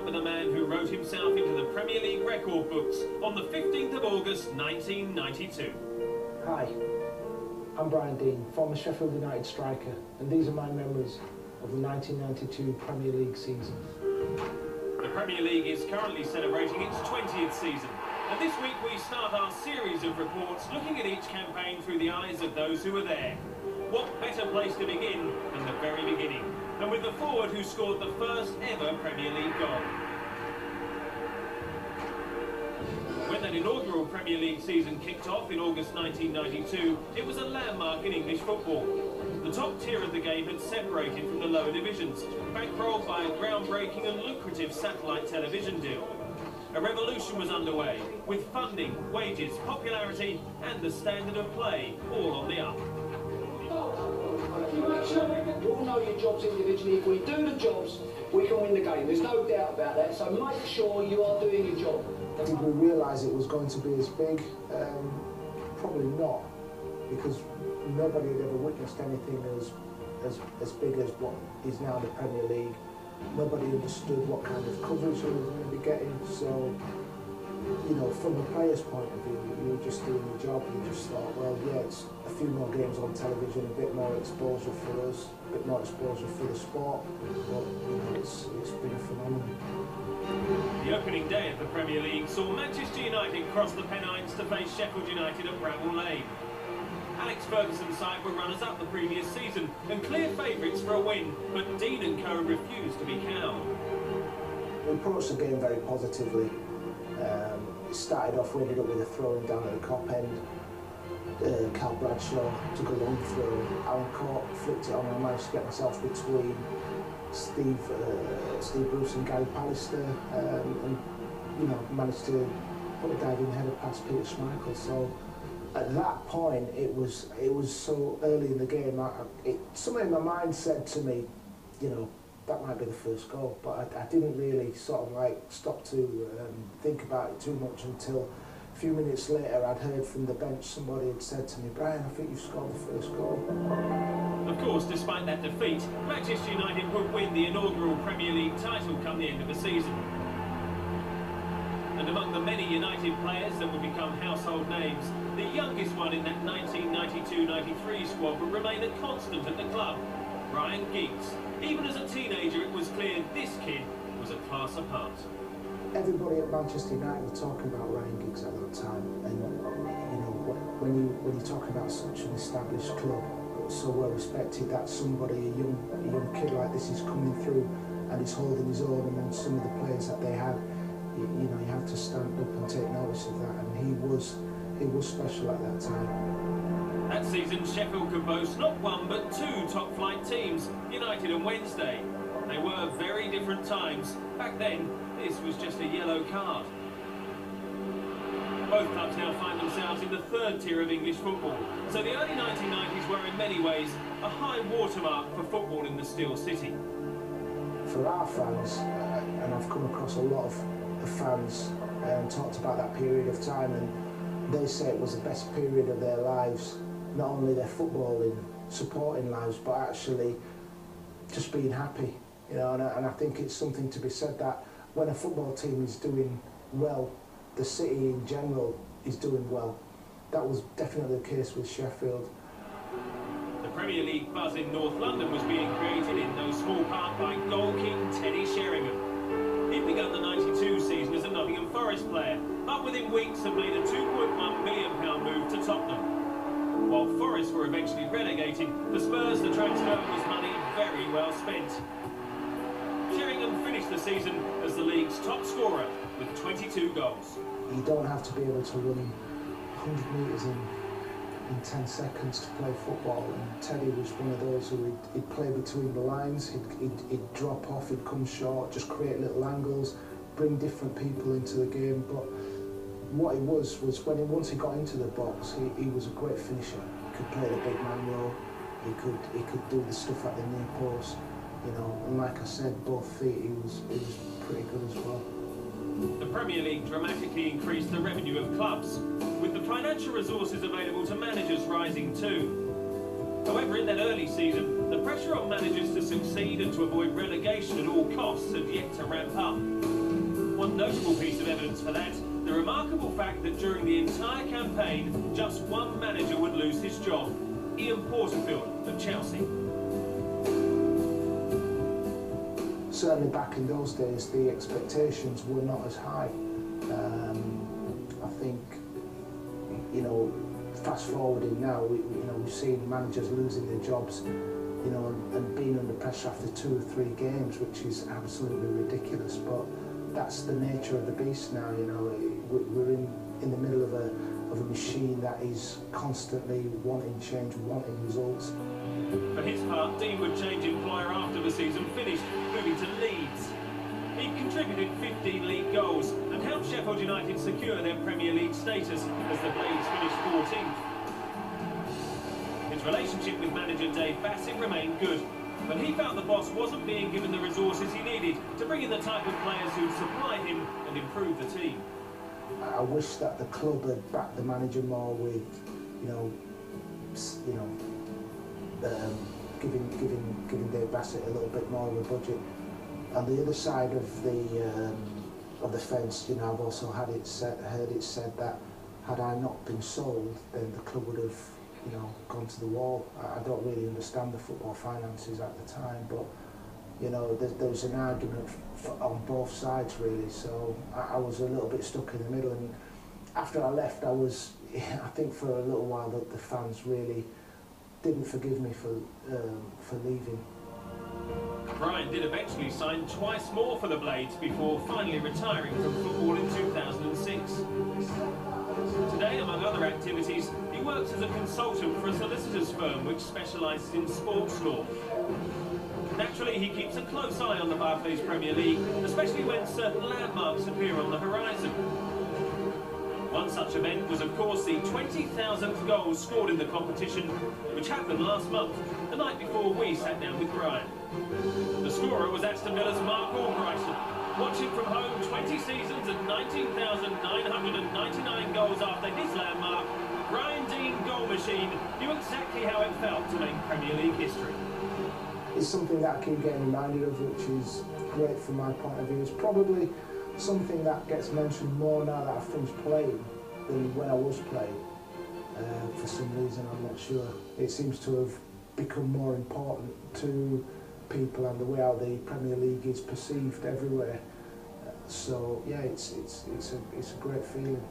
up with a man who wrote himself into the Premier League record books on the 15th of August 1992. Hi, I'm Deane, former Sheffield United striker, and these are my memories of the 1992 Premier League season. The Premier League is currently celebrating its 20th season, and this week we start our series of reports looking at each campaign through the eyes of those who were there. What better place to begin than the very beginning, and with the forward who scored the first ever Premier League goal. When that inaugural Premier League season kicked off in August 1992, it was a landmark in English football. The top tier of the game had separated from the lower divisions, bankrolled by a groundbreaking and lucrative satellite television deal. A revolution was underway, with funding, wages, popularity and the standard of play all on the up. You all know your jobs individually. If we do the jobs, we can win the game. There's no doubt about that. So make sure you are doing your job. Did we realise it was going to be as big? Probably not, because nobody had ever witnessed anything as big as what is now the Premier League. Nobody understood what kind of coverage we were going to be getting. So, you know, from a player's point of view, you were just doing your job. You just thought, well, yeah, it's a few more games on television, a bit more exposure for us, a bit more exposure for the sport. But, you know, it's been a phenomenon. The opening day of the Premier League saw Manchester United cross the Pennines to face Sheffield United at Bramall Lane. Alex Ferguson's side were runners-up the previous season and clear favourites for a win, but Deane and co refused to be cowed. We approached the game very positively. It started off, we ended up with a throw-in down at the cop end. Cal Bradshaw took a long throw. Alan Court flicked it on, and I managed to get myself between Steve Bruce and Gary Pallister, and you know, managed to put a diving header past Peter Schmeichel. So at that point, it was so early in the game. Something in my mind said to me, you know, that might be the first goal, but I didn't really sort of like stop to think about it too much until a few minutes later I'd heard from the bench somebody had said to me, Brian, I think you've scored the first goal. Of course, despite that defeat, Manchester United would win the inaugural Premier League title come the end of the season. And among the many United players that would become household names, the youngest one in that 1992-93 squad would remain a constant at the club, Ryan Giggs. Even as a teenager, it was clear this kid was a class apart. Everybody at Manchester United were talking about Ryan Giggs at that time, and you know, when you're talking about such an established club, so well respected, that somebody, a young kid like this is coming through and is holding his own amongst some of the players that they had. You know, you have to stand up and take notice of that, and he was special at that time. That season, Sheffield could boast not one but two top-flight teams, United and Wednesday. They were very different times. Back then, this was just a yellow card. Both clubs now find themselves in the third tier of English football, so the early 1990s were in many ways a high watermark for football in the Steel City. For our fans, and I've come across a lot of the fans talked about that period of time, and they say it was the best period of their lives, not only their footballing, supporting lives, but actually just being happy, you know. And I think it's something to be said that when a football team is doing well, the city in general is doing well. That was definitely the case with Sheffield. The Premier League buzz in North London was being created in no small part by goal king Teddy Sheringham. He'd begun the 92 season as a Nottingham Forest player, but within weeks had made a £2.1 million move to Tottenham. While Forest were eventually relegated, for Spurs the transfer was money very well spent. Sheringham finished the season as the league's top scorer with 22 goals. You don't have to be able to run 100 metres in 10 seconds to play football, and Teddy was one of those who he'd play between the lines, he'd drop off, he'd come short, just create little angles, bring different people into the game. But what he was once he got into the box, he was a great finisher. He could play the big man role, he could do the stuff at the near post, you know, and like I said, both feet, he was pretty good as well. The Premier League dramatically increased the revenue of clubs, with the financial resources available to managers rising too. However, in that early season, the pressure on managers to succeed and to avoid relegation at all costs had yet to ramp up. one notable piece of evidence for that, the remarkable fact that during the entire campaign, just one manager would lose his job, Ian Porterfield of Chelsea. Certainly back in those days, the expectations were not as high. I think, you know, fast forwarding now, we've seen managers losing their jobs, you know, and being under pressure after 2 or 3 games, which is absolutely ridiculous. But that's the nature of the beast now. You know, we're in the middle of a machine that is constantly wanting change, wanting results. For his part, Deane would change employer after the season finished, moving to Leeds. He contributed 15 league goals and helped Sheffield United secure their Premier League status as the Blades finished 14th. His relationship with manager Dave Bassett remained good, but he felt the boss wasn't being given the resources he needed to bring in the type of players who'd supply him and improve the team. I wish that the club had backed the manager more with, giving Dave Bassett a little bit more of a budget. On the other side of the fence, you know, I've also heard it said that had I not been sold, then the club would have, you know, gone to the wall. I don't really understand the football finances at the time, but you know, there's an argument on both sides really. So I was a little bit stuck in the middle, and after I left, I think for a little while that the fans really didn't forgive me for leaving. Brian did eventually sign twice more for the Blades before finally retiring from football in 2006. Today, among other activities, he works as a consultant for a solicitor's firm which specialises in sports law. Naturally, he keeps a close eye on the Barclays Premier League, especially when certain landmarks appear on the horizon. One such event was, of course, the 20,000th goal scored in the competition, which happened last month, the night before we sat down with Brian. The scorer was Aston Villa's Mark Albrighton. Watching from home 20 seasons and 19,999 goals after his landmark, Brian Deane Goal Machine knew exactly how it felt to make Premier League history. It's something that I keep getting reminded of, which is great from my point of view. It's probably something that gets mentioned more now that I've finished playing than when I was playing. For some reason, I'm not sure. It seems to have become more important to people and the way how the Premier League is perceived everywhere. So yeah, it's a great feeling.